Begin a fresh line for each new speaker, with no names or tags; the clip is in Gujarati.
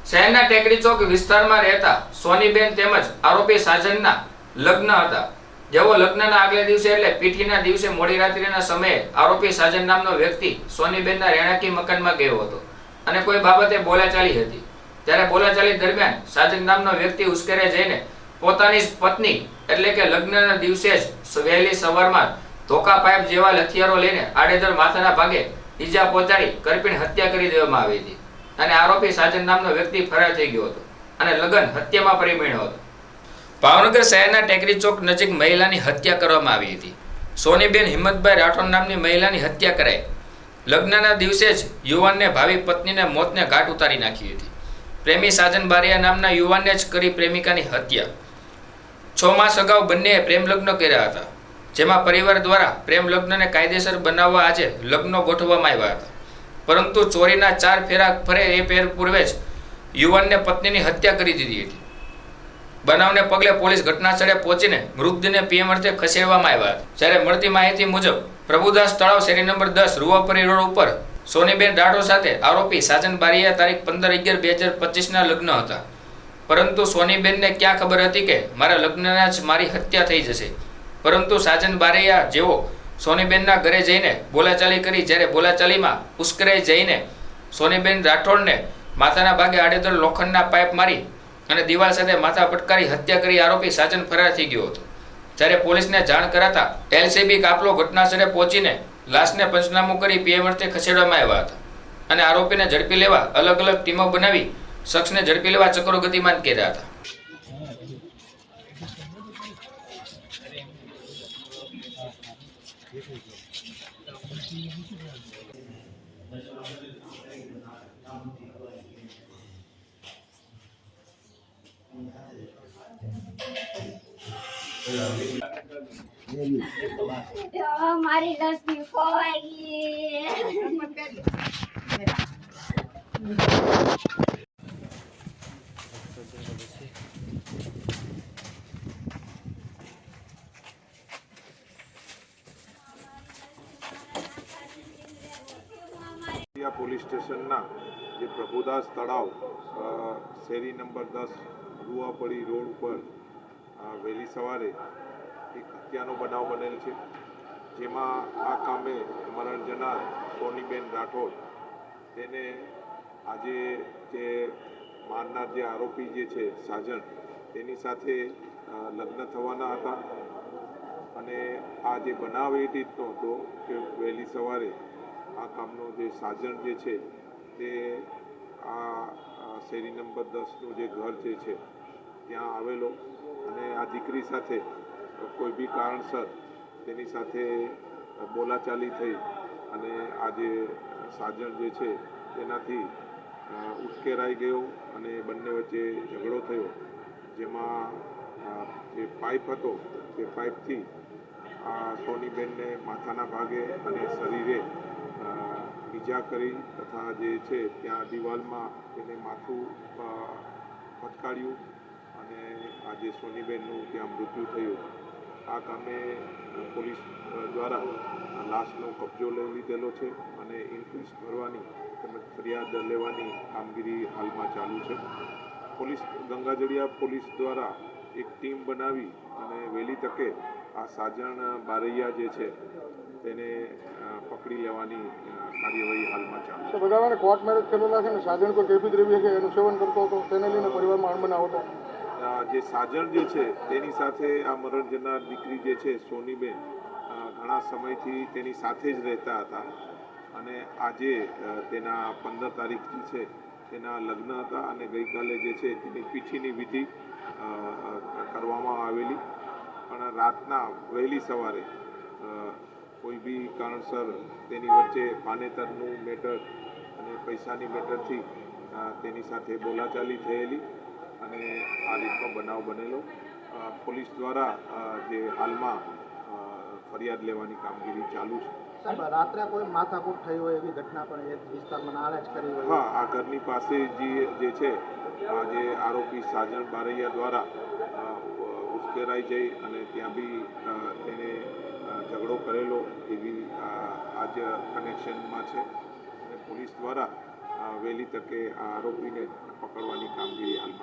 શહેરના ટેકરી ચોક વિસ્તારમાં રહેતા સોનીબેન તેમજ આરોપી સાજનના લગ્ન હતા, જેઓ લગ્નના આગલે દિવસે એટલે પીઠીના દિવસે મોડી રાત્રિના સમયે આરોપી સાજન નામનો વ્યક્તિ સોનીબેનના રહેણાંકી મકાનમાં ગયો હતો અને કોઈ બાબતે બોલાચાલી હતી। ત્યારે બોલાચાલી દરમિયાન સાજન નામનો વ્યક્તિ ઉશ્કેરે જઈને પોતાની જ પત્ની એટલે કે લગ્નના દિવસે જ વહેલી સવારમાં ધોકા પાઇપ જેવા હથિયારો લઈને આડેધડ માથાના ભાગે ઈજા પહોંચાડી કરપીણ હત્યા કરી દેવામાં આવી હતી અને આરોપી સાજન નામનો વ્યક્તિ ફરાર થઈ ગયો હતો અને લગ્ન હત્યામાં પરિણમ્યો હતો। ભાવનગર શહેરના ટેકરી ચોક નજીક મહિલાની હત્યા કરવામાં આવી હતી। સોનીબેન હિંમતભાઈ રાઠોડ નામની મહિલાની હત્યા કરાઈ। લગ્નના દિવસે જ યુવાનને ભાવિ પત્નીને મોતને ઘાટ ઉતારી નાખી હતી। પ્રેમી સાજન બારિયા નામના યુવાનને જ કરી પ્રેમિકાની હત્યા। 6 માસ અગાઉ બંનેએ પ્રેમ લગ્ન કર્યા હતા, જેમાં પરિવાર દ્વારા પ્રેમ લગ્નને કાયદેસર બનાવવા આજે લગ્નો ગોઠવવામાં આવ્યા હતા, પરંતુ ચોરીના 4 ફેરા ફરે એ પૂર્વે જ યુવાનને પત્નીની હત્યા કરી દીધી હતી। બનાવને પગલે પોલીસ ઘટનાસ્થળે પહોંચીને મૃતદેહને પીએમ અર્થે ખસેડવામાં આવ્યા હતા। જ્યારે મળતી માહિતી મુજબ પ્રભુદાસ તળાવ શેરી નંબર 10 રૂવાપરી રોડ ઉપર સોનીબેન રાઠોડ સાથે આરોપી સાજન બારિયા તારીખ 15/11/2025 ના લગ્ન હતા, પરંતુ સોનીબેનને ક્યાં ખબર હતી કે મારા લગ્નના જ મારી હત્યા થઈ જશે। પરંતુ સાજન બારિયા જેવો સોનીબેનના ઘરે જઈને બોલાચાલી કરી, જ્યારે બોલાચાલીમાં ઉશ્કેરાઈ જઈને સોનીબેન રાઠોડને માથાના ભાગે આડેધડ લોખંડના પાઇપ મારી અને દિવાલ સાથે માથા પટકારી હત્યા કરી આરોપી સાજન ફરાર થઈ ગયો હતો। જ્યારે પોલીસને જાણ કરાતા એલસીબી કાફલો ઘટનાસ્થળે પહોંચીને લાશને પંચનામું કરી પીએમ અર્થે ખસેડવામાં આવ્યા હતા અને આરોપીને ઝડપી લેવા અલગ અલગ ટીમો બનાવી શખ્સને ઝડપી લેવા ચક્રો ગતિમાન કર્યા હતા।
મારી લસની ખોવાઈ ગઈ।
પોલીસ સ્ટેશનના જે પ્રભુદાસ તળાવ શેરી નંબર 10 રૂવાપડી રોડ ઉપર વહેલી સવારે એક હત્યાનો બનાવ બનેલ છે, જેમાં આ કામે મરણ જનાર સોનીબેન રાઠોડ તેને આજે જે મારનાર જે આરોપી જે છે સાજન, તેની સાથે લગ્ન થવાના હતા અને આ જે બનાવ એ રીતનો હતો કે વહેલી સવારે આ કામનો જે સાજણ જે છે તે આ શેરી નંબર 10નું જે ઘર જે છે ત્યાં આવેલો અને આ દીકરી સાથે કોઈ બી કારણસર તેની સાથે બોલાચાલી થઈ અને આ જે સાજણ જે છે તેનાથી ઉશ્કેરાઈ ગયો અને બંને વચ્ચે ઝઘડો થયો, જેમાં જે પાઇપ હતો તે પાઇપથી આ સોનીબેનને માથાના ભાગે અને શરીરે ઈજા કરી તથા જે છે ત્યાં દિવાલમાં તેને માથું ફટકાર્યું અને આજે સોનીબેનનું ત્યાં મૃત્યુ થયું। આ કામે પોલીસ દ્વારા લાશનો કબજો લઈ લીધેલો છે અને ઇન્ક્વેસ્ટ ભરવાની તેમજ ફરિયાદ લેવાની કામગીરી હાલમાં ચાલુ છે। પોલીસ ગંગાજળિયા પોલીસ દ્વારા એક ટીમ બનાવી અને વહેલી તકે આ સાજણ બારૈયા જે છે તેને પકડી લેવાની કાર્યવાહી હાલમાં ચાલુ છે।
બધાને કોર્ટ મેરેજ કરેલા છે ને સાજણ કોઈ કેફી દ્રવ્ય છે એનું સેવન કરતો હતો, તેને લઈને પરિવારમાં અણબનાવ હતો।
જે સાજણ જે છે તેની સાથે આ મરણ જનાર દીકરી જે છે સોનીબેન ઘણા સમયથી તેની સાથે જ રહેતા હતા અને આજે તેના 15 તારીખથી છે તેના લગ્ન હતા અને ગઈકાલે જે છે તેની પીઠીની વિધિ કરવામાં આવેલી, પણ રાતના વહેલી સવારે કોઈ બી કારણસર તેની વચ્ચે પાનેતરનું મેટર અને પૈસાની મેટરથી તેની સાથે બોલાચાલી થયેલી અને આ રીતનો બનાવ બનેલો। પોલીસ દ્વારા જે હાલમાં ફરિયાદ લેવાની કામગીરી ચાલુ છે।
સાહેબ, રાત્રે કોઈ માથાકૂટ થઈ હોય એવી ઘટના પણ એક વિસ્તારમાં નારાજ કરી હોય?
હા, આ ઘરની પાસે જે છે આ જે આરોપી સાજણ બારૈયા દ્વારા ઉશ્કેરાઈ જઈ અને ત્યાં બી તેને ઝઘડો કરેલો એવી આ જ કનેક્શનમાં છે અને પોલીસ દ્વારા વહેલી તકે આ આરોપીને પકડવાની કામગીરી હાલ